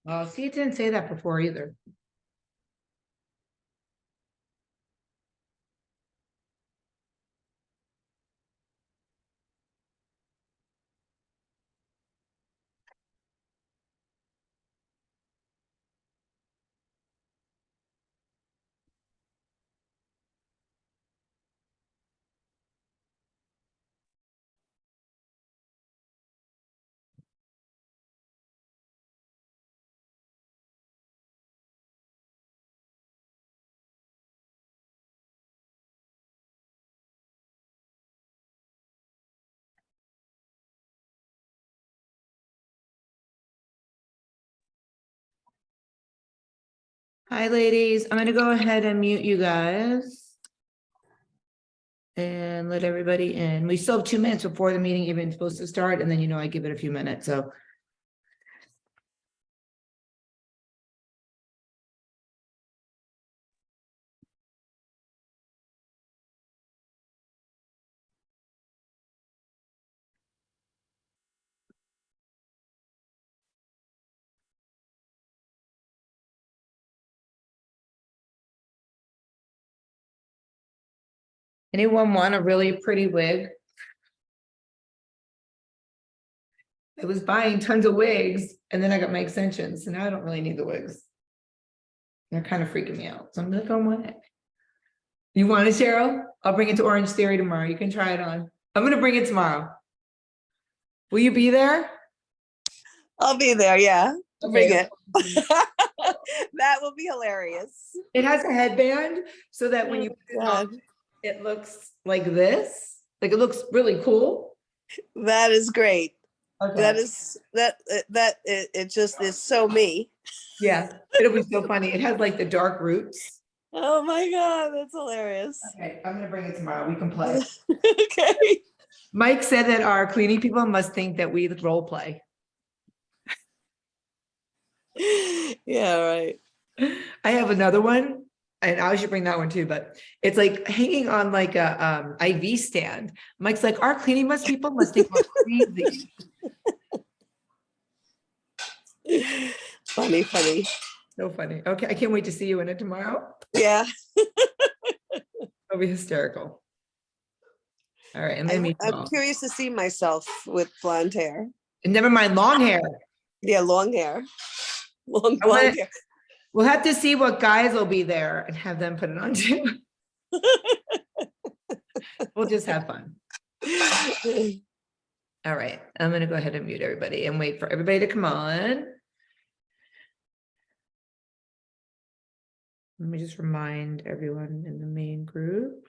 See, it didn't say that before either. Hi, ladies. I'm gonna go ahead and mute you guys. And let everybody in. We still have 2 minutes before the meeting even supposed to start, and then I give it a few minutes, so. Anyone want a really pretty wig? I was buying tons of wigs and then I got my extensions, so now I don't really need the wigs. They're kind of freaking me out, so I'm gonna go with it. You want it, Cheryl? I'll bring it to Orange Theory tomorrow. You can try it on. I'm gonna bring it tomorrow. Will you be there? I'll be there, yeah. Bring Okay. it. That will be hilarious. It has a headband so that when you put it on, it looks like this. Like it looks really cool. That is great. Okay. That is it just is so me. Yeah, it'll be so funny. It has like the dark roots. Oh my God, that's hilarious. Okay, I'm gonna bring it tomorrow. We can play. Okay. Mike said that our cleaning people must think that we role play. Yeah, right. I have another one, and I should bring that one too, but it's like hanging on like a IV stand. Mike's like, our cleaning people must think we're crazy. Funny. So funny. Okay, I can't wait to see you in it tomorrow. Yeah. It'll be hysterical. All right, and then I'm curious to see myself with blonde hair. And never mind long hair. Yeah, long hair. Long blonde hair. We'll have to see what guys will be there and have them put it on too. We'll just have fun. All right, I'm gonna go ahead and mute everybody and wait for everybody to come on. Let me just remind everyone in the main group.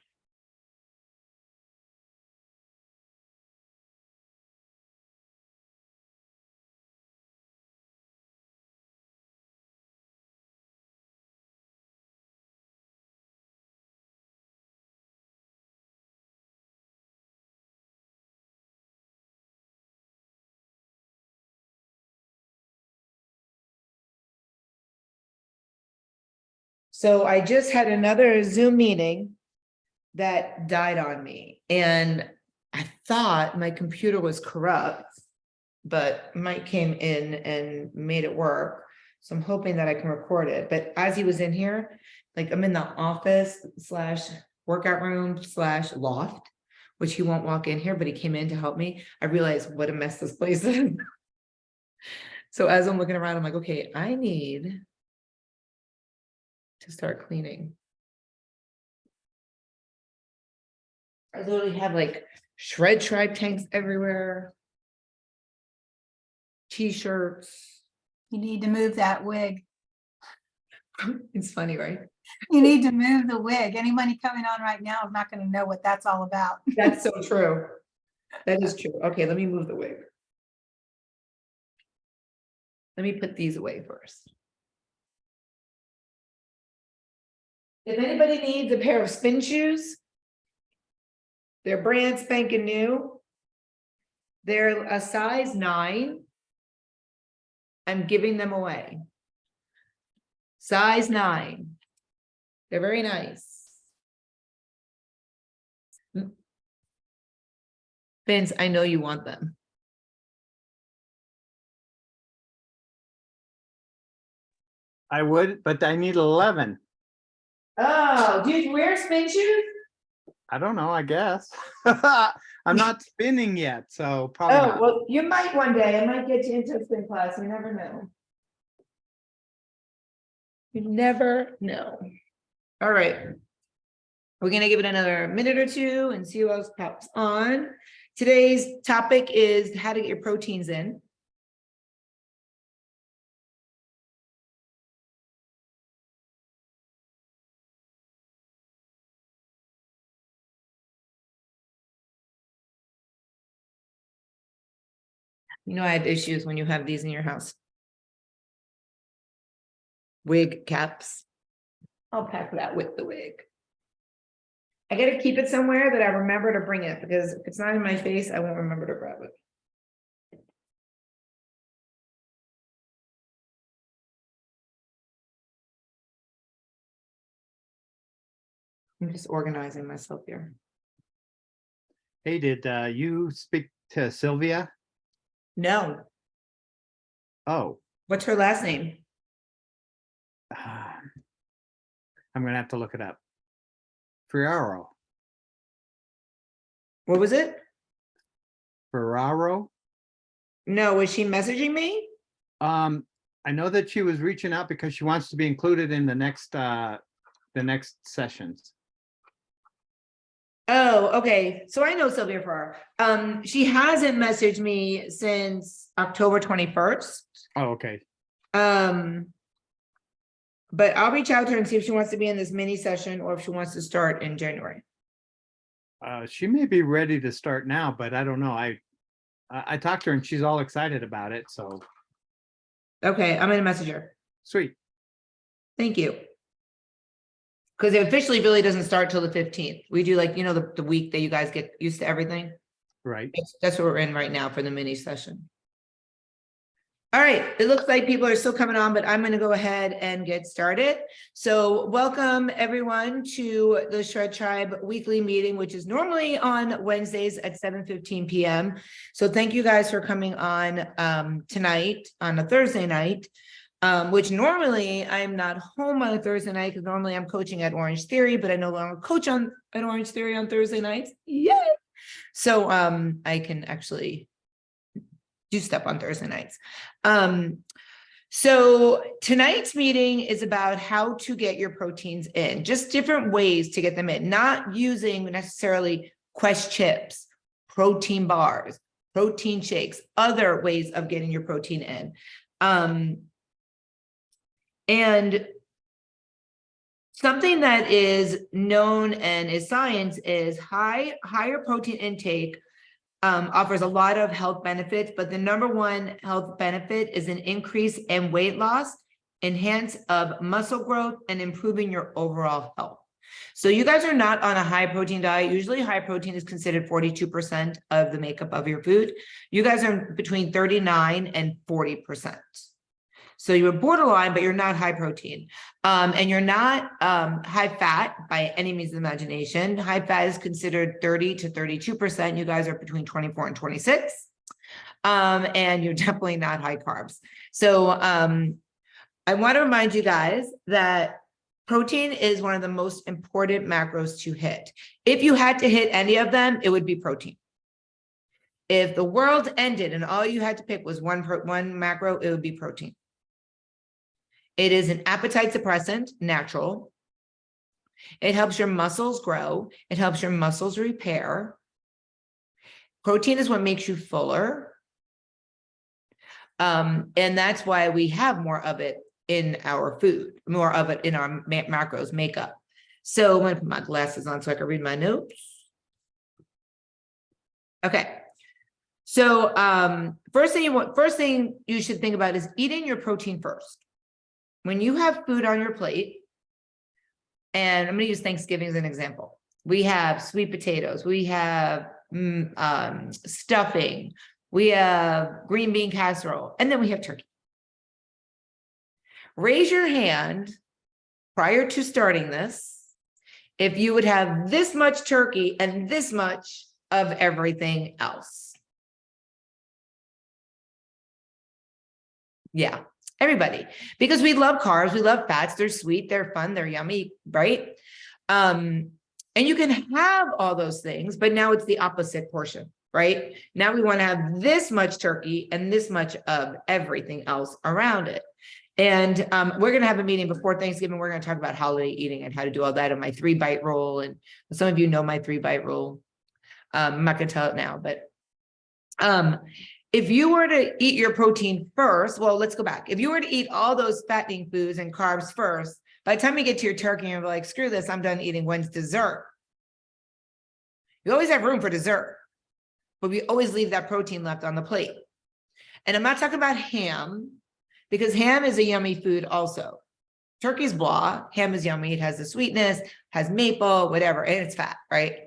So I just had another Zoom meeting that died on me, and I thought my computer was corrupt, but Mike came in and made it work. So I'm hoping that I can record it. But as he was in here, like I'm in the office / workout room / loft, which he won't walk in here, but he came in to help me. I realized what a mess this place is. So as I'm looking around, I'm like, okay, I need to start cleaning. I literally have like Shred Tribe tanks everywhere. T-shirts. You need to move that wig. It's funny, right? You need to move the wig. Anybody coming on right now is not going to know what that's all about. That's so true. That is true. Okay, let me move the wig. Let me put these away first. If anybody needs a pair of spin shoes, they're brand spanking new. They're a size 9. I'm giving them away. Size 9. They're very nice. Vince, I know you want them. I would, but I need 11. Oh, do you wear spin shoes? I don't know, I guess. I'm not spinning yet, so probably Oh, not. well, you might one day. I might get you into a spin class. You never know. You never know. All right. We're gonna give it another minute or two and see who else pops on. Today's topic is how to get your proteins in. You know, I have issues when you have these in your house. Wig caps. I'll pack that with the wig. I gotta keep it somewhere that I remember to bring it, because if it's not in my face, I won't remember to grab it. I'm just organizing myself here. Hey, did you speak to Sylvia? No, Oh, what's her last name? I'm gonna have to look it up. Ferraro. What was it? Ferraro. No, was she messaging me? I know that she was reaching out because she wants to be included in the next sessions. Oh, okay. So I know Sylvia Farrar. She hasn't messaged me since October 21st. Oh, okay. But I'll reach out to her and see if she wants to be in this mini session or if she wants to start in January. She may be ready to start now, but I don't know. I talked to her and she's all excited about it. So Okay, I'm gonna message her. sweet. Thank you. Because it officially really doesn't start till the 15th. We do like, you know, the week that you guys get used to everything. Right. That's what we're in right now for the mini session. All right, it looks like people are still coming on, but I'm going to go ahead and get started. So welcome everyone to the Shred Tribe weekly meeting, which is normally on Wednesdays at 7:15 p.m. So thank you guys for coming on tonight on a Thursday night, which normally I'm not home on a Thursday night because normally I'm coaching at Orange Theory, but I no longer coach at Orange Theory on Thursday nights. Yay! So I can actually do stuff on Thursday nights. So tonight's meeting is about how to get your proteins in, just different ways to get them in, not using necessarily Quest chips, protein bars, protein shakes, other ways of getting your protein in. And something that is known and is science is higher protein intake offers a lot of health benefits, but the number one health benefit is an increase in weight loss, enhance of muscle growth, and improving your overall health. So you guys are not on a high protein diet. Usually high protein is considered 42% of the makeup of your food. You guys are between 39 and 40%. So you're borderline, but you're not high protein. And you're not high fat by any means of the imagination. High fat is considered 30 to 32%. You guys are between 24 and 26. And you're definitely not high carbs. So I want to remind you guys that protein is one of the most important macros to hit. If you had to hit any of them, it would be protein. If the world ended and all you had to pick was one macro, it would be protein. It is an appetite suppressant, natural. It helps your muscles grow. It helps your muscles repair. Protein is what makes you fuller. And that's why we have more of it in our food, more of it in our macros makeup. So I'm going to put my glasses on so I can read my notes. Okay. So first thing you should think about is eating your protein first. When you have food on your plate, and I'm going to use Thanksgiving as an example. We have sweet potatoes, we have stuffing, we have green bean casserole, and then we have turkey. Raise your hand prior to starting this if you would have this much turkey and this much of everything else. Yeah. Everybody, because we love carbs, we love fats, they're sweet, they're fun, they're yummy, right? And you can have all those things, but now it's the opposite portion, right? Now we want to have this much turkey and this much of everything else around it. And we're going to have a meeting before Thanksgiving. We're going to talk about holiday eating and how to do all that, and my 3-bite rule. And some of you know my 3-bite rule. I'm not going to tell it now, but if you were to eat your protein first, well, let's go back. If you were to eat all those fattening foods and carbs first, by the time you get to your turkey, you're like, screw this, I'm done eating. When's dessert? You always have room for dessert, but we always leave that protein left on the plate. And I'm not talking about ham, because ham is a yummy food also. Turkey's blah, ham is yummy. It has the sweetness, has maple, whatever, and it's fat, right?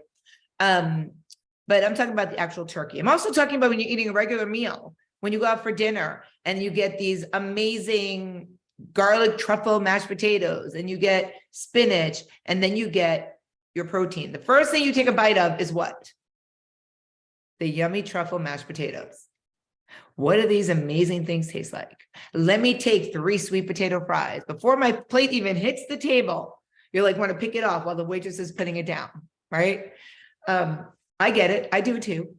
But I'm talking about the actual turkey. I'm also talking about when you're eating a regular meal, when you go out for dinner and you get these amazing garlic truffle mashed potatoes, and you get spinach, and then you get your protein. The first thing you take a bite of is what? The yummy truffle mashed potatoes. What do these amazing things taste like? Let me take 3 sweet potato fries. Before my plate even hits the table, you're like, want to pick it off while the waitress is putting it down, right? I get it. I do it too.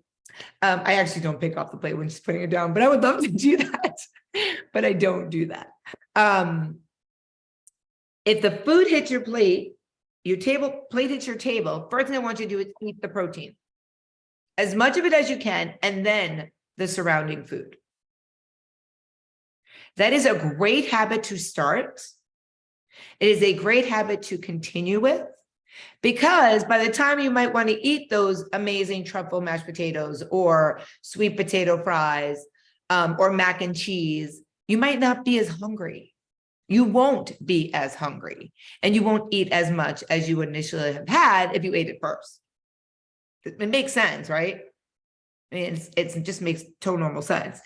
I actually don't pick off the plate when she's putting it down, but I would love to do that, but I don't do that. If the food hits your plate, plate hits your table, first thing I want you to do is eat the protein. As much of it as you can, and then the surrounding food. That is a great habit to start. It is a great habit to continue with, because by the time you might want to eat those amazing truffle mashed potatoes or sweet potato fries or mac and cheese, you might not be as hungry. You won't be as hungry, and you won't eat as much as you initially have had if you ate it first. It makes sense, right? I mean, it just makes total normal sense.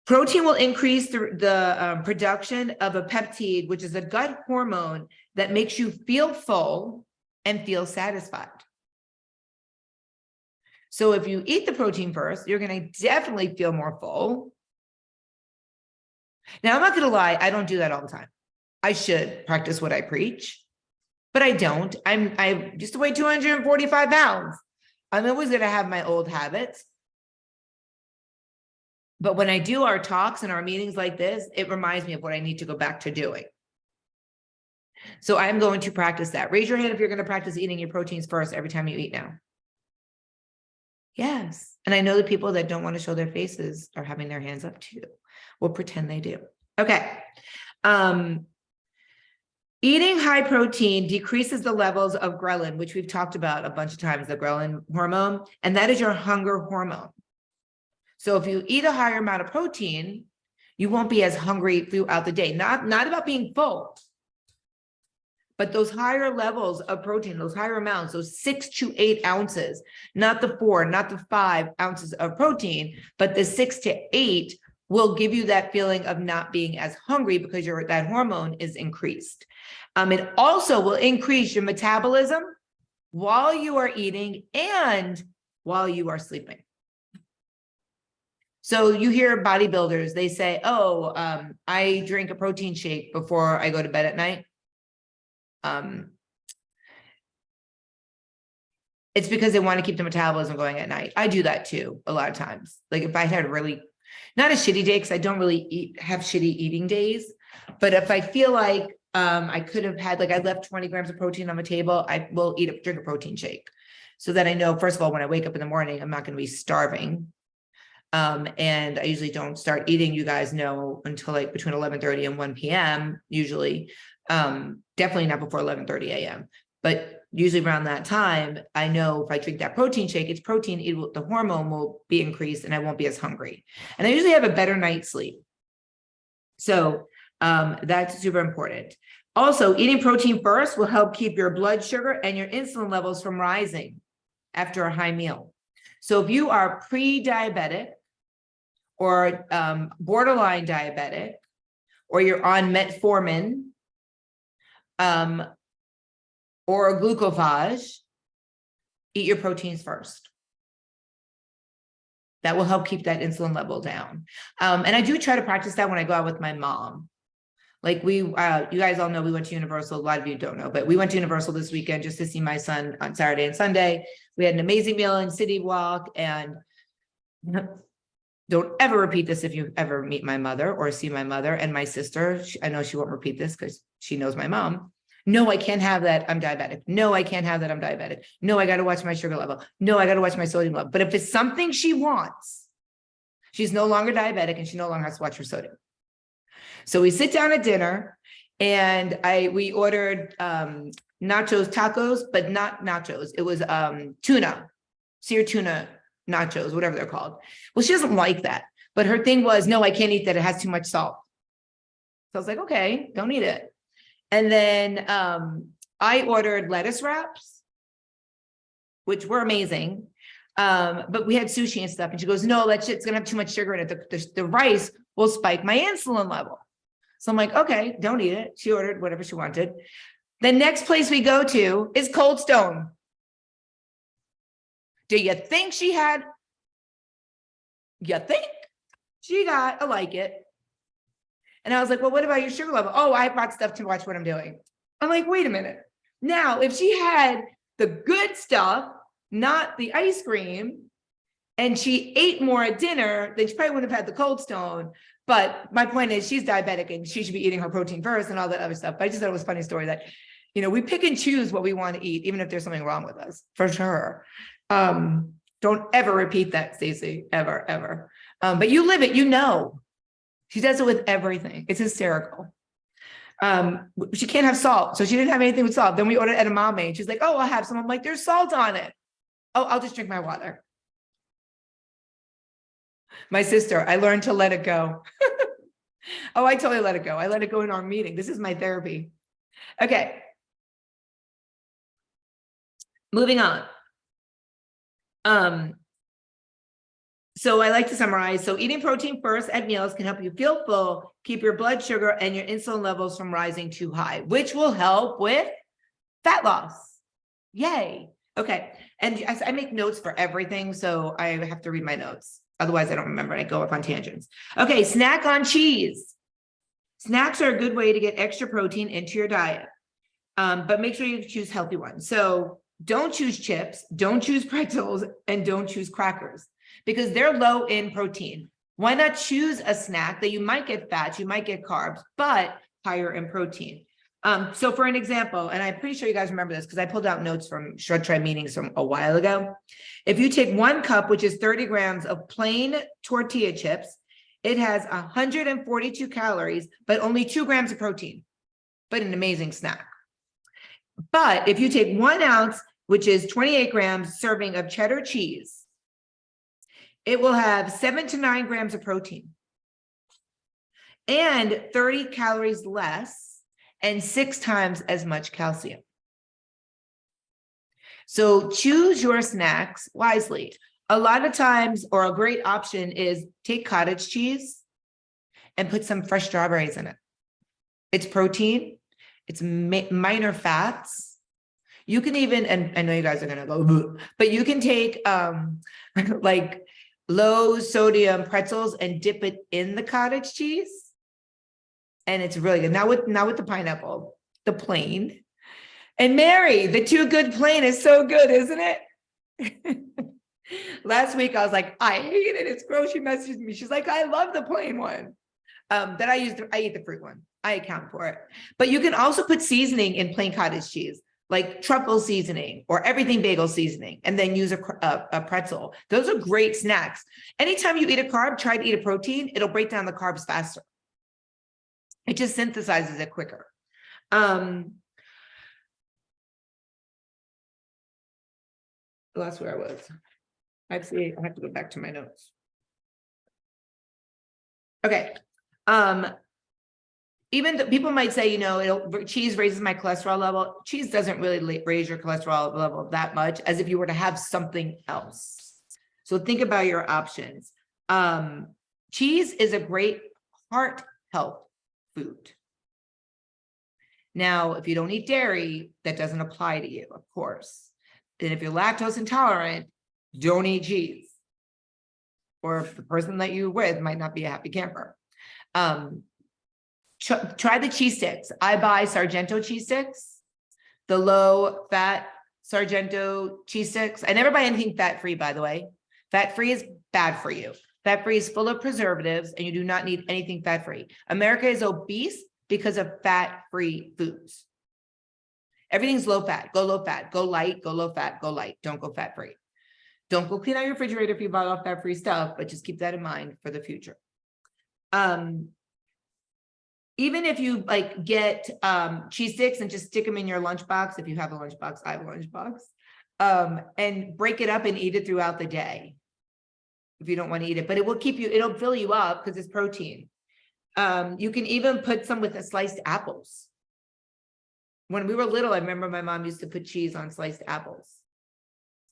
Protein will increase the production of a peptide, which is a gut hormone that makes you feel full and feel satisfied. So if you eat the protein first, you're going to definitely feel more full. Now, I'm not going to lie, I don't do that all the time. I should practice what I preach, but I don't. I used to weigh 245 pounds. I'm always going to have my old habits. But when I do our talks and our meetings like this, it reminds me of what I need to go back to doing. So I'm going to practice that. Raise your hand if you're going to practice eating your proteins first every time you eat now. Yes. And I know the people that don't want to show their faces are having their hands up too. We'll pretend they do. Okay. Eating high protein decreases the levels of ghrelin, which we've talked about a bunch of times, the ghrelin hormone, and that is your hunger hormone. So if you eat a higher amount of protein, you won't be as hungry throughout the day. Not about being full, but those higher levels of protein, those higher amounts, those 6 to 8 ounces, not the 4, not the 5 ounces of protein, but the 6 to 8 will give you that feeling of not being as hungry because that hormone is increased. It also will increase your metabolism while you are eating and while you are sleeping. So you hear bodybuilders, they say, oh, I drink a protein shake before I go to bed at night. It's because they want to keep the metabolism going at night. I do that too, a lot of times. Like if I had not a shitty day, because I don't really have shitty eating days, but if I feel like I could have had, like I left 20 grams of protein on the table, I will drink a protein shake. So that I know, first of all, when I wake up in the morning, I'm not going to be starving. And I usually don't start eating, you guys know, until like between 11:30 and 1 p.m. usually, definitely not before 11:30 a.m. But usually around that time, I know if I drink that protein shake, it's protein, the hormone will be increased and I won't be as hungry. And I usually have a better night's sleep. So that's super important. Also, eating protein first will help keep your blood sugar and your insulin levels from rising after a high meal. So if you are pre-diabetic or borderline diabetic, or you're on metformin or glucophage, eat your proteins first. That will help keep that insulin level down. And I do try to practice that when I go out with my mom. Like you guys all know we went to Universal. A lot of you don't know, but we went to Universal this weekend just to see my son on Saturday and Sunday. We had an amazing meal in City Walk, and don't ever repeat this if you ever meet my mother or see my mother and my sister. I know she won't repeat this because she knows my mom. No, I can't have that. I'm diabetic. No, I can't have that. I'm diabetic. No, I got to watch my sugar level. No, I got to watch my sodium level. But if it's something she wants, she's no longer diabetic and she no longer has to watch her sodium. So we sit down at dinner and we ordered nachos tacos, but not nachos. It was tuna, seared tuna nachos, whatever they're called. Well, she doesn't like that. But her thing was, no, I can't eat that. It has too much salt. So I was like, okay, don't eat it. And then I ordered lettuce wraps, which were amazing. But we had sushi and stuff. And she goes, no, that shit's gonna have too much sugar in it. The rice will spike my insulin level. So I'm like, okay, don't eat it. She ordered whatever she wanted. The next place we go to is Cold Stone. Do you think she had? You think? She got a like it. And I was like, well, what about your sugar level? Oh, I brought stuff to watch what I'm doing. I'm like, wait a minute. Now, if she had the good stuff, not the ice cream, and she ate more at dinner, then she probably wouldn't have had the Cold Stone. But my point is she's diabetic and she should be eating her protein first and all that other stuff. But I just thought it was a funny story that, you know, we pick and choose what we want to eat, even if there's something wrong with us, for sure. Don't ever repeat that, Stacey, ever, ever. But you live it, you know. She does it with everything. It's hysterical. She can't have salt. So she didn't have anything with salt. Then we ordered edamame and she's like, oh, I'll have some. I'm like, there's salt on it. Oh, I'll just drink my water. My sister, I learned to let it go. Oh, I totally let it go. I let it go in our meeting. This is my therapy. Okay. Moving on. So I like to summarize. So eating protein first at meals can help you feel full, keep your blood sugar and your insulin levels from rising too high, which will help with fat loss. Yay. Okay. And I make notes for everything, so I have to read my notes. Otherwise, I don't remember and I go off on tangents. Okay, snack on cheese. Snacks are a good way to get extra protein into your diet, but make sure you choose healthy ones. So don't choose chips, don't choose pretzels, and don't choose crackers because they're low in protein. Why not choose a snack that you might get fats, you might get carbs, but higher in protein? So for an example, and I'm pretty sure you guys remember this because I pulled out notes from Shred Try meetings from a while ago. If you take 1 cup, which is 30 grams of plain tortilla chips, it has 142 calories, but only 2 grams of protein, but an amazing snack. But if you take 1 ounce, which is 28 grams serving of cheddar cheese, it will have 7 to 9 grams of protein and 30 calories less and 6 times as much calcium. So choose your snacks wisely. A lot of times, or a great option is take cottage cheese and put some fresh strawberries in it. It's protein, it's minor fats. You can even, and I know you guys are gonna go, but you can take like low sodium pretzels and dip it in the cottage cheese. And it's really good. Now with the pineapple, the plain. And Mary, the Too Good plain is so good, isn't it? Last week, I was like, I hate it. It's gross. She messaged me. She's like, I love the plain one. That I eat the fruit one. I account for it. But you can also put seasoning in plain cottage cheese, like truffle seasoning or everything bagel seasoning, and then use a pretzel. Those are great snacks. Anytime you eat a carb, try to eat a protein. It'll break down the carbs faster. It just synthesizes it quicker. That's where I was. Actually, I have to go back to my notes. Okay. Even the people might say, you know, cheese raises my cholesterol level. Cheese doesn't really raise your cholesterol level that much as if you were to have something else. So think about your options. Cheese is a great heart health food. Now, if you don't eat dairy, that doesn't apply to you, of course. And if you're lactose intolerant, don't eat cheese. or if the person that you're with might not be a happy camper. Try the cheese sticks. I buy Sargento cheese sticks, the low fat Sargento cheese sticks. I never buy anything fat-free, by the way. Fat-free is bad for you. Fat-free is full of preservatives and you do not need anything fat-free. America is obese because of fat-free foods. Everything's low fat, go low fat, go light, go low fat, go light. Don't go fat-free. Don't go clean out your refrigerator if you bought all fat-free stuff, but just keep that in mind for the future. Even if you like get cheese sticks and just stick them in your lunchbox, if you have a lunchbox, I have a lunchbox, and break it up and eat it throughout the day. If you don't want to eat it, but it will keep you, it'll fill you up because it's protein. You can even put some with the sliced apples. When we were little, I remember my mom used to put cheese on sliced apples.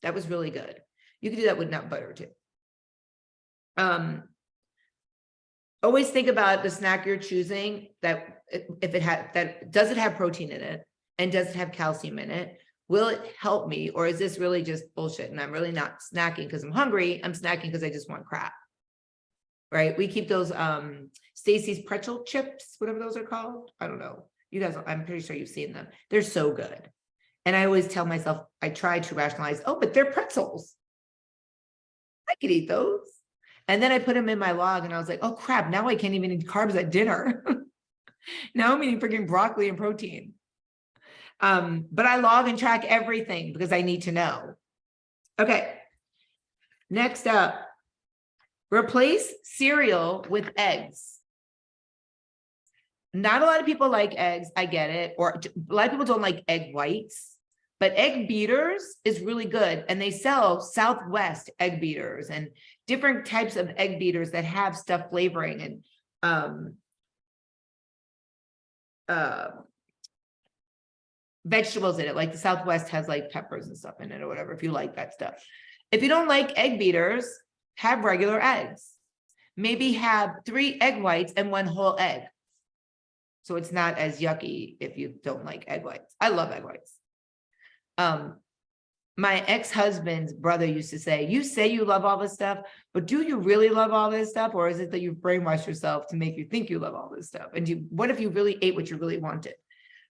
That was really good. You can do that with nut butter too. Always think about the snack you're choosing, that if it had, that does it have protein in it and does it have calcium in it? Will it help me, or is this really just bullshit and I'm really not snacking because I'm hungry, I'm snacking because I just want crap, right? We keep those Stacy's pretzel chips, whatever those are called. I don't know. You guys, I'm pretty sure you've seen them. They're so good. And I always tell myself, I try to rationalize, oh, but they're pretzels. I could eat those. And then I put them in my log and I was like, oh crap, now I can't even eat carbs at dinner. Now I'm eating freaking broccoli and protein. But I log and track everything because I need to know. Okay. Next up, replace cereal with eggs. Not a lot of people like eggs. I get it. Or a lot of people don't like egg whites, but egg beaters is really good. And they sell Southwest egg beaters and different types of egg beaters that have stuff flavoring and vegetables in it. Like the Southwest has like peppers and stuff in it or whatever, if you like that stuff. If you don't like egg beaters, have regular eggs. Maybe have 3 egg whites and 1 whole egg. So it's not as yucky if you don't like egg whites. I love egg whites. My ex-husband's brother used to say you love all this stuff, but do you really love all this stuff? Or is it that you've brainwashed yourself to make you think you love all this stuff? And what if you really ate what you really wanted?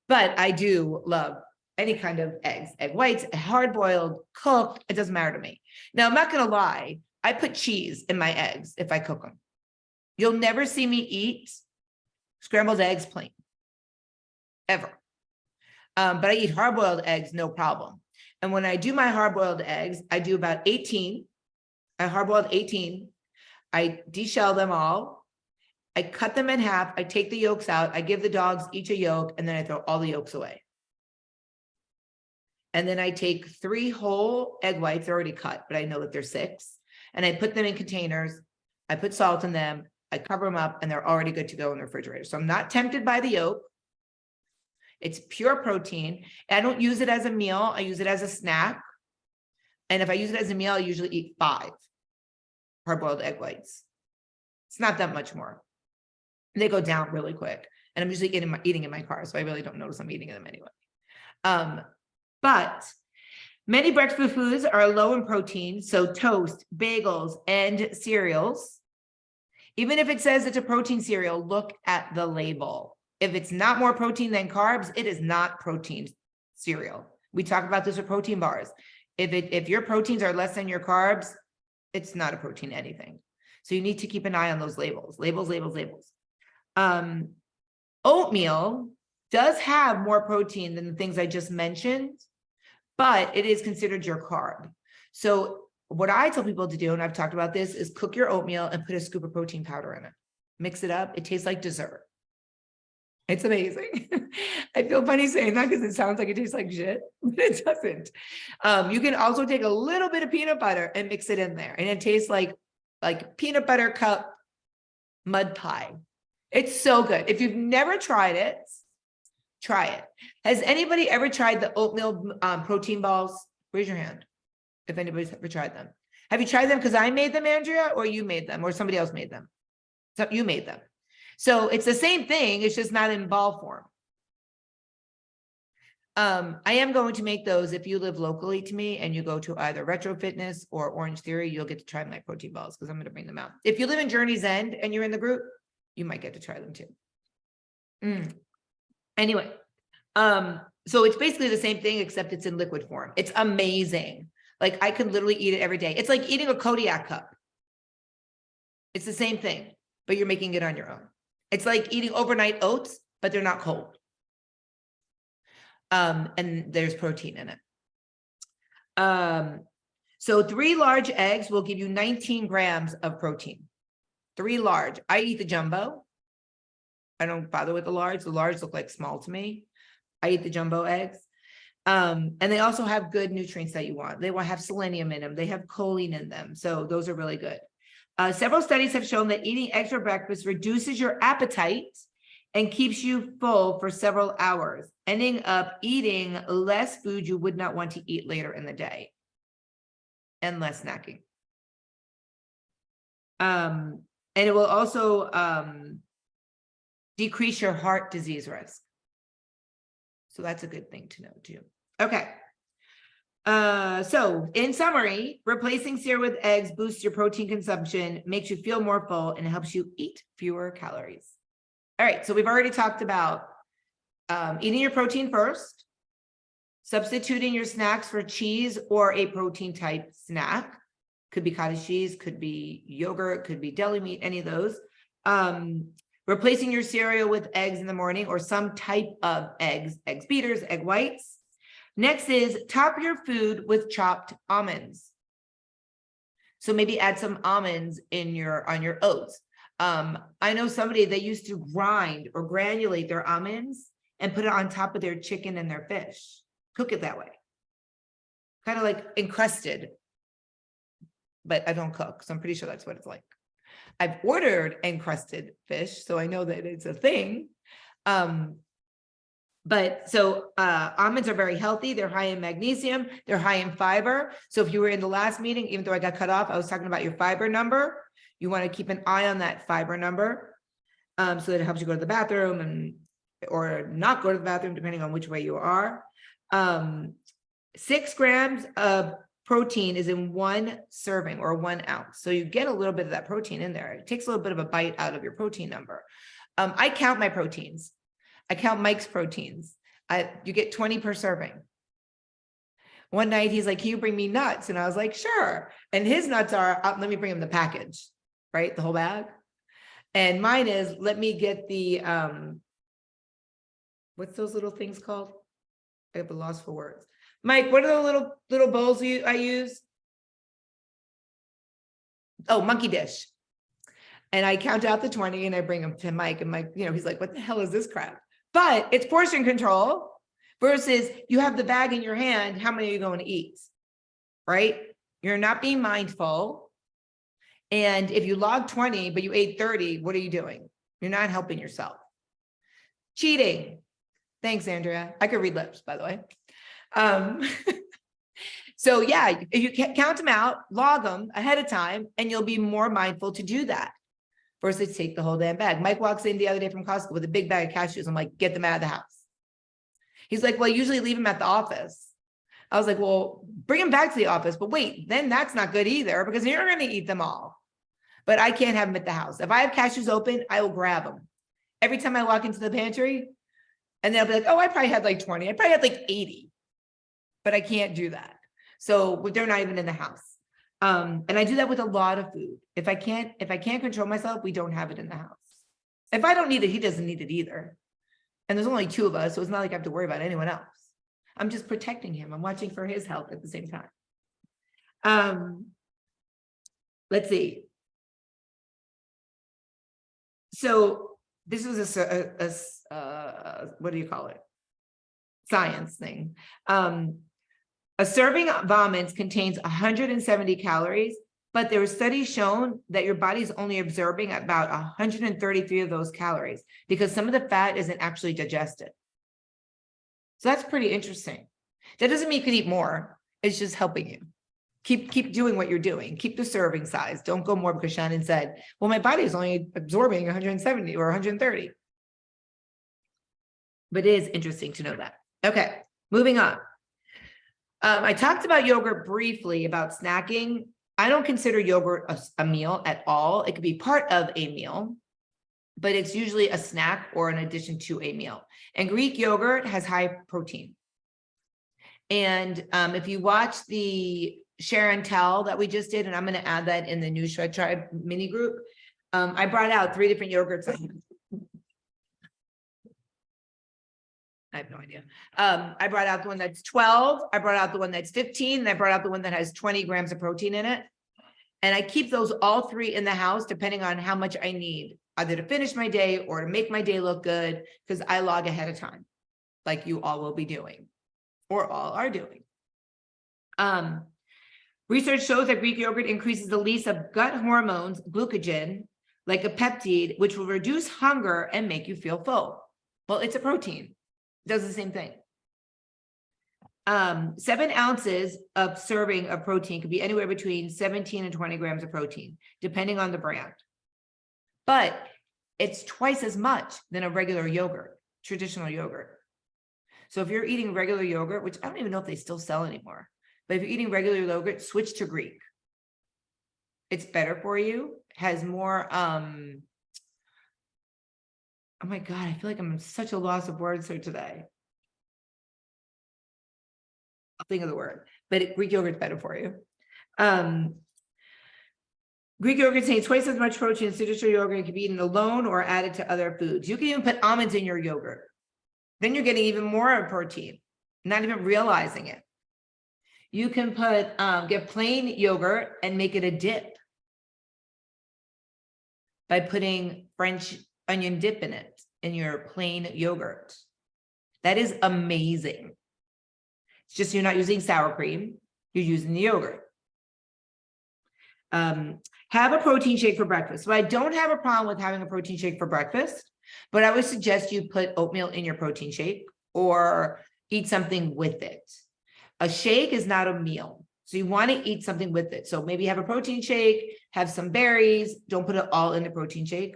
But I do love any kind of eggs, egg whites, hard-boiled, cooked, it doesn't matter to me. Now, I'm not gonna lie, I put cheese in my eggs if I cook them. You'll never see me eat scrambled eggs plain, ever. But I eat hard-boiled eggs, no problem. And when I do my hard-boiled eggs, I do about 18. I hard-boiled 18. I deshell them all. I cut them in half. I take the yolks out. I give the dogs each a yolk, and then I throw all the yolks away. And then I take 3 whole egg whites, they're already cut, but I know that they're 6. And I put them in containers. I put salt in them. I cover them up, and they're already good to go in the refrigerator. So I'm not tempted by the yolk. It's pure protein. I don't use it as a meal. I use it as a snack. And if I use it as a meal, I usually eat 5 hard-boiled egg whites. It's not that much more. They go down really quick. And I'm usually eating in my car, so I really don't notice I'm eating them anyway. But many breakfast foods are low in protein, so toast, bagels, and cereals. Even if it says it's a protein cereal, look at the label. If it's not more protein than carbs, it is not protein cereal. We talk about this with protein bars. If your proteins are less than your carbs, it's not a protein anything. So you need to keep an eye on those labels. Labels. Oatmeal does have more protein than the things I just mentioned, but it is considered your carb. So what I tell people to do, and I've talked about this, is cook your oatmeal and put a scoop of protein powder in it. Mix it up. It tastes like dessert. It's amazing. I feel funny saying that because it sounds like it tastes like shit, but it doesn't. You can also take a little bit of peanut butter and mix it in there, and it tastes like peanut butter cup mud pie. It's so good. If you've never tried it, try it. Has anybody ever tried the oatmeal protein balls? Raise your hand if anybody's ever tried them. Have you tried them because I made them, Andrea, or you made them, or somebody else made them? So you made them. So it's the same thing. It's just not in ball form. I am going to make those if you live locally to me and you go to either Retro Fitness or Orange Theory, you'll get to try my protein balls because I'm going to bring them out. If you live in Journey's End and you're in the group, you might get to try them too. Anyway, so it's basically the same thing, except it's in liquid form. It's amazing. Like I can literally eat it every day. It's like eating a Kodiak cup. It's the same thing, but you're making it on your own. It's like eating overnight oats, but they're not cold. And there's protein in it. So 3 large eggs will give you 19 grams of protein. 3 large. I eat the jumbo. I don't bother with the large. The large look like small to me. I eat the jumbo eggs. And they also have good nutrients that you want. They will have selenium in them. They have choline in them. So those are really good. Several studies have shown that eating eggs for breakfast reduces your appetite and keeps you full for several hours, ending up eating less food you would not want to eat later in the day and less snacking. And it will also decrease your heart disease risk. So that's a good thing to know too. Okay. So in summary, replacing cereal with eggs boosts your protein consumption, makes you feel more full, and helps you eat fewer calories. All right, so we've already talked about eating your protein first, substituting your snacks for cheese or a protein type snack. Could be cottage cheese, could be yogurt, could be deli meat, any of those. Replacing your cereal with eggs in the morning or some type of eggs beaters, egg whites. Next is top your food with chopped almonds. So maybe add some almonds on your oats. I know somebody that used to grind or granulate their almonds and put it on top of their chicken and their fish. Cook it that way. Kind of like encrusted. But I don't cook, so I'm pretty sure that's what it's like. I've ordered encrusted fish, so I know that it's a thing. But so almonds are very healthy. They're high in magnesium. They're high in fiber. So if you were in the last meeting, even though I got cut off, I was talking about your fiber number. You want to keep an eye on that fiber number so that it helps you go to the bathroom or not go to the bathroom, depending on which way you are. 6 grams of protein is in 1 serving or 1 ounce. So you get a little bit of that protein in there. It takes a little bit of a bite out of your protein number. I count my proteins. I count Mike's proteins. You get 20 per serving. One night he's like, can you bring me nuts? And I was like, sure. And his nuts are, let me bring him the package, right? The whole bag. And mine is, let me get the, what's those little things called? I have a loss for words. Mike, what are the little bowls I use? Oh, monkey dish. And I count out the 20 and I bring them to Mike, and Mike, he's like, what the hell is this crap? But it's portion control versus you have the bag in your hand. How many are you going to eat? Right? You're not being mindful. And if you log 20, but you ate 30, what are you doing? You're not helping yourself. Cheating. Thanks, Andrea. I could read lips, by the way. So yeah, if you count them out, log them ahead of time, and you'll be more mindful to do that versus take the whole damn bag. Mike walks in the other day from Costco with a big bag of cashews. I'm like, get them out of the house. He's like, well, I usually leave them at the office. I was like, well, bring them back to the office, but wait, then that's not good either because you're going to eat them all. But I can't have them at the house. If I have cashews open, I will grab them. Every time I walk into the pantry, and they'll be like, oh, I probably had like 20. I probably had like 80. But I can't do that. So they're not even in the house. And I do that with a lot of food. If I can't control myself, we don't have it in the house. If I don't need it, he doesn't need it either. And there's only 2 of us, so it's not like I have to worry about anyone else. I'm just protecting him. I'm watching for his health at the same time. Let's see. So this was what do you call it? Science thing. A serving of almonds contains 170 calories, but there were studies shown that your body's only absorbing about 133 of those calories because some of the fat isn't actually digested. So that's pretty interesting. That doesn't mean you could eat more. It's just helping you. Keep doing what you're doing. Keep the serving size. Don't go more because Shannon said, well, my body is only absorbing 170 or 130. But it is interesting to know that. Okay. Moving on. I talked about yogurt briefly about snacking. I don't consider yogurt a meal at all. It could be part of a meal, but it's usually a snack or an addition to a meal. And Greek yogurt has high protein. And if you watch the share and tell that we just did, and I'm going to add that in the new Shred Tribe mini group, I brought out 3 different yogurts. I have no idea. I brought out the one that's 12. I brought out the one that's 15. And I brought out the one that has 20 grams of protein in it. And I keep those all 3 in the house, depending on how much I need, either to finish my day or to make my day look good, because I log ahead of time, like you all will be doing, or all are doing. Research shows that Greek yogurt increases the release of gut hormones, glucagon, like a peptide, which will reduce hunger and make you feel full. Well, it's a protein. It does the same thing. 7 ounces of serving of protein could be anywhere between 17 and 20 grams of protein, depending on the brand. But it's twice as much than a regular yogurt, traditional yogurt. So if you're eating regular yogurt, which I don't even know if they still sell anymore, but if you're eating regular yogurt, switch to Greek. It's better for you, has more, oh my God, I feel like I'm in such a loss of words here today. I'll think of the word, but Greek yogurt's better for you. Greek yogurt contains twice as much protein as traditional yogurt. It can be eaten alone or added to other foods. You can even put almonds in your yogurt. Then you're getting even more protein, not even realizing it. You can put, get plain yogurt and make it a dip by putting French onion dip in it, in your plain yogurt. That is amazing. It's just you're not using sour cream, you're using the yogurt. Have a protein shake for breakfast. So I don't have a problem with having a protein shake for breakfast, but I would suggest you put oatmeal in your protein shake or eat something with it. A shake is not a meal, so you want to eat something with it. So maybe have a protein shake, have some berries, don't put it all in the protein shake,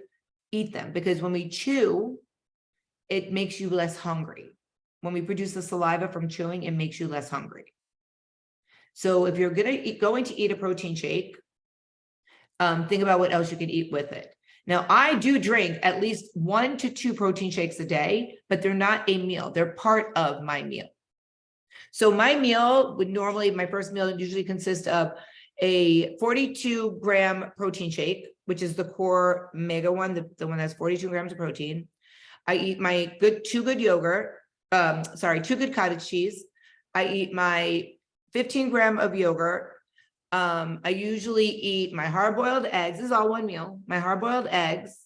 eat them, because when we chew, it makes you less hungry. When we produce the saliva from chewing, it makes you less hungry. So if you're going to eat a protein shake, think about what else you can eat with it. Now, I do drink at least 1 to 2 protein shakes a day, but they're not a meal. They're part of my meal. So my meal would normally, my first meal usually consist of a 42 gram protein shake, which is the core mega one, the one that's 42 grams of protein. I eat my 2 good yogurt, 2 good cottage cheese. I eat my 15 gram of yogurt. I usually eat my hard-boiled eggs. This is all one meal, my hard-boiled eggs.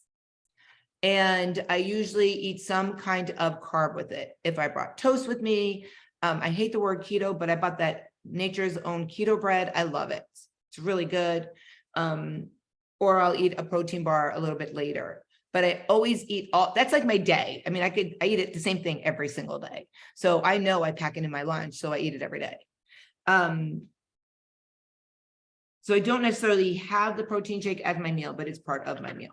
And I usually eat some kind of carb with it. If I brought toast with me, I hate the word keto, but I bought that Nature's Own keto bread. I love it. It's really good. Or I'll eat a protein bar a little bit later. But I always eat that's like my day. I mean, I eat it the same thing every single day. So I know I pack it in my lunch, so I eat it every day. So I don't necessarily have the protein shake as my meal, but it's part of my meal.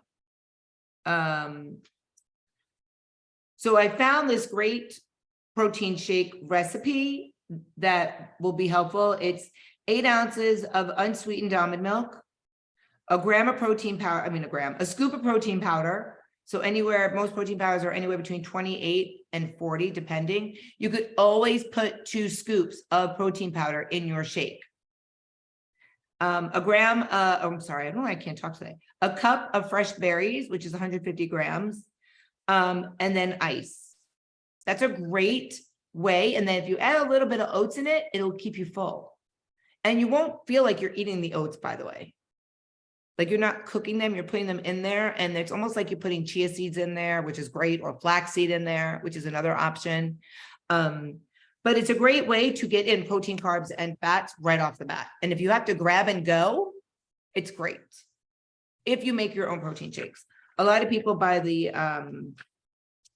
So I found this great protein shake recipe that will be helpful. It's 8 ounces of unsweetened almond milk, a gram of protein powder, a scoop of protein powder. So most protein powders are anywhere between 28 and 40, depending. You could always put 2 scoops of protein powder in your shake. A gram, I'm sorry, I don't know, I can't talk today. A cup of fresh berries, which is 150 grams, and then ice. That's a great way. And then if you add a little bit of oats in it, it'll keep you full. And you won't feel like you're eating the oats, by the way. Like you're not cooking them, you're putting them in there. And it's almost like you're putting chia seeds in there, which is great, or flaxseed in there, which is another option. But it's a great way to get in protein, carbs, and fats right off the bat. And if you have to grab and go, it's great. If you make your own protein shakes. A lot of people buy the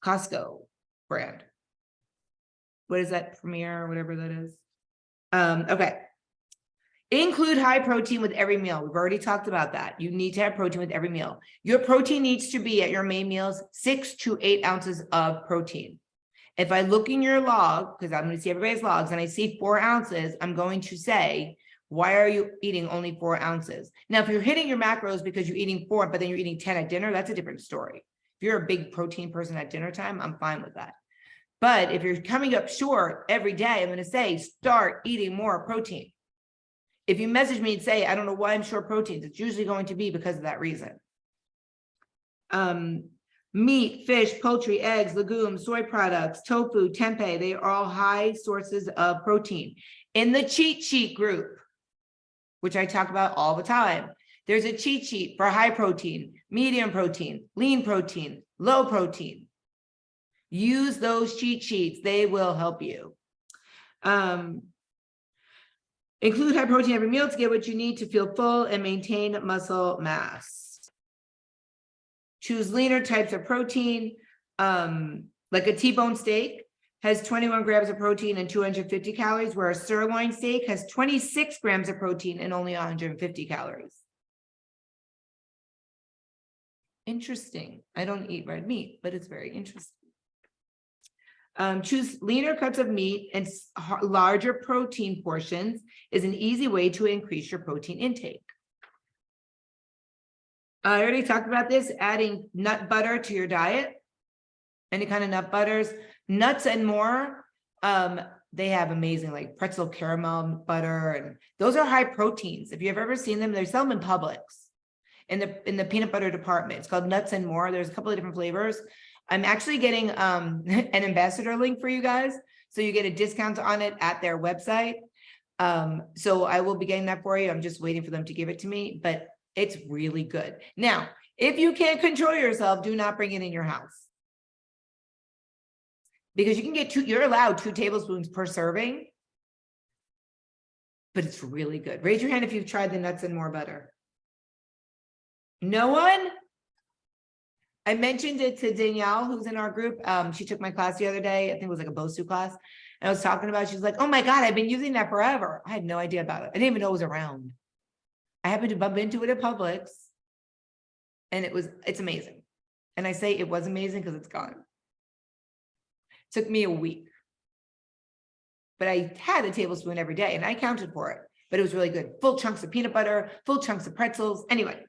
Costco brand. What is that? Premier or whatever that is. Okay. Include high protein with every meal. We've already talked about that. You need to have protein with every meal. Your protein needs to be at your main meals 6 to 8 ounces of protein. If I look in your log, because I'm going to see everybody's logs, and I see 4 ounces, I'm going to say, why are you eating only 4 ounces? Now, if you're hitting your macros because you're eating 4, but then you're eating 10 at dinner, that's a different story. If you're a big protein person at dinner time, I'm fine with that. But if you're coming up short every day, I'm going to say, start eating more protein. If you message me and say, I don't know why I'm short proteins, it's usually going to be because of that reason. Meat, fish, poultry, eggs, legumes, soy products, tofu, tempeh, they are all high sources of protein. In the cheat sheet group, which I talk about all the time, there's a cheat sheet for high protein, medium protein, lean protein, low protein. Use those cheat sheets, they will help you. Include high protein every meal to get what you need to feel full and maintain muscle mass. Choose leaner types of protein, like a T-bone steak has 21 grams of protein and 250 calories, where a sirloin steak has 26 grams of protein and only 150 calories. Interesting. I don't eat red meat, but it's very interesting. Choose leaner cuts of meat and larger protein portions is an easy way to increase your protein intake. I already talked about this, adding nut butter to your diet. Any kind of nut butters, Nuts and More. They have amazing like pretzel caramel butter, and those are high proteins. If you've ever seen them, they sell them in Publix in the peanut butter department. It's called Nuts and More. There's a couple of different flavors. I'm actually getting an ambassador link for you guys, so you get a discount on it at their website. So I will be getting that for you. I'm just waiting for them to give it to me, but it's really good. Now, if you can't control yourself, do not bring it in your house. Because you can get you're allowed 2 tablespoons per serving, but it's really good. Raise your hand if you've tried the Nuts and More butter. No one? I mentioned it to Danielle, who's in our group. She took my class the other day. I think it was like a BOSU class. And I was talking about, she's like, oh my God, I've been using that forever. I had no idea about it. I didn't even know it was around. I happened to bump into it at Publix, and it's amazing. And I say it was amazing because it's gone. It took me a week, but I had a tablespoon every day and I counted for it, but it was really good. Full chunks of peanut butter, full chunks of pretzels. Anyway,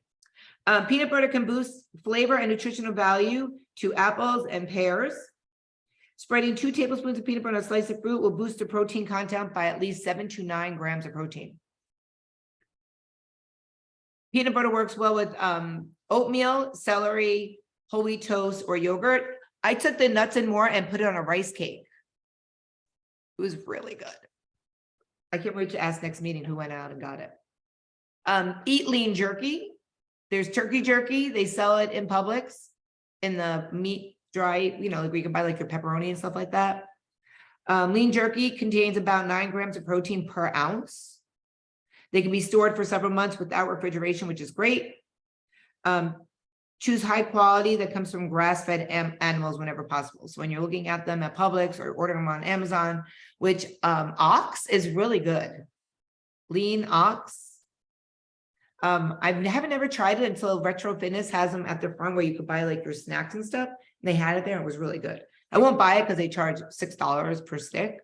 peanut butter can boost flavor and nutritional value to apples and pears. Spreading 2 tablespoons of peanut butter on a slice of fruit will boost the protein content by at least 7 to 9 grams of protein. Peanut butter works well with oatmeal, celery, whole wheat toast, or yogurt. I took the Nuts and More and put it on a rice cake. It was really good. I can't wait to ask next meeting who went out and got it. Eat lean jerky. There's turkey jerky. They sell it in Publix in the meat dry, you know, where you can buy like your pepperoni and stuff like that. Lean jerky contains about 9 grams of protein per ounce. They can be stored for several months without refrigeration, which is great. Choose high quality that comes from grass-fed animals whenever possible. So when you're looking at them at Publix or ordering them on Amazon, which ox is really good. Lean ox. I haven't ever tried it until Retro Fitness has them at the front where you could buy like your snacks and stuff. They had it there and it was really good. I won't buy it because they charge $6 per stick,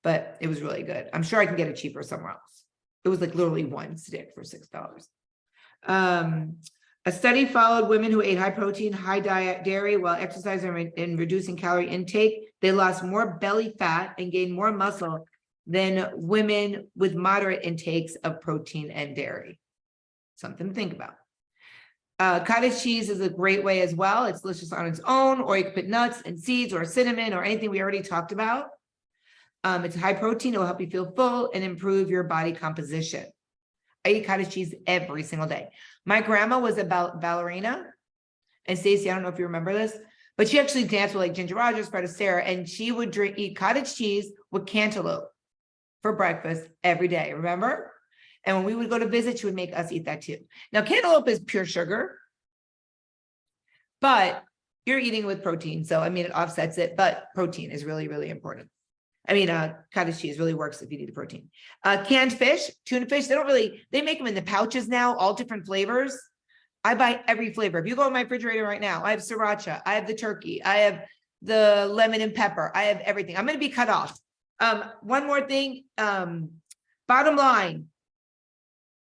but it was really good. I'm sure I can get it cheaper somewhere else. It was like literally 1 stick for $6. A study followed women who ate high protein, high dairy while exercising and reducing calorie intake. They lost more belly fat and gained more muscle than women with moderate intakes of protein and dairy. Something to think about. Cottage cheese is a great way as well. It's delicious on its own, or you can put nuts and seeds or cinnamon or anything we already talked about. It's high protein. It will help you feel full and improve your body composition. I eat cottage cheese every single day. My grandma was a ballerina, and Stacey, I don't know if you remember this, but she actually danced with like Ginger Rogers, Fred Astaire, and she would eat cottage cheese with cantaloupe for breakfast every day. Remember? And when we would go to visit, she would make us eat that too. Now, cantaloupe is pure sugar, but you're eating with protein. So, I mean, it offsets it, but protein is really, really important. I mean, cottage cheese really works if you need the protein. Canned fish, tuna fish, they make them in the pouches now, all different flavors. I buy every flavor. If you go in my refrigerator right now, I have sriracha, I have the turkey, I have the lemon and pepper. I have everything. I'm gonna be cut off. One more thing, bottom line.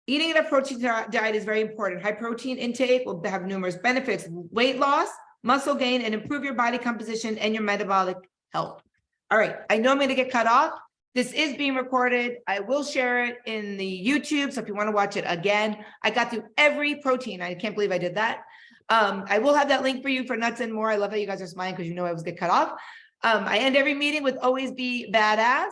Eating enough protein diet is very important. High protein intake will have numerous benefits, weight loss, muscle gain, and improve your body composition and your metabolic health. All right, I know I'm gonna get cut off. This is being recorded. I will share it in the YouTube. So if you want to watch it again, I got through every protein. I can't believe I did that. I will have that link for you for nuts and more. I love that you guys are smiling because you know I was get cut off. I end every meeting with always be badass.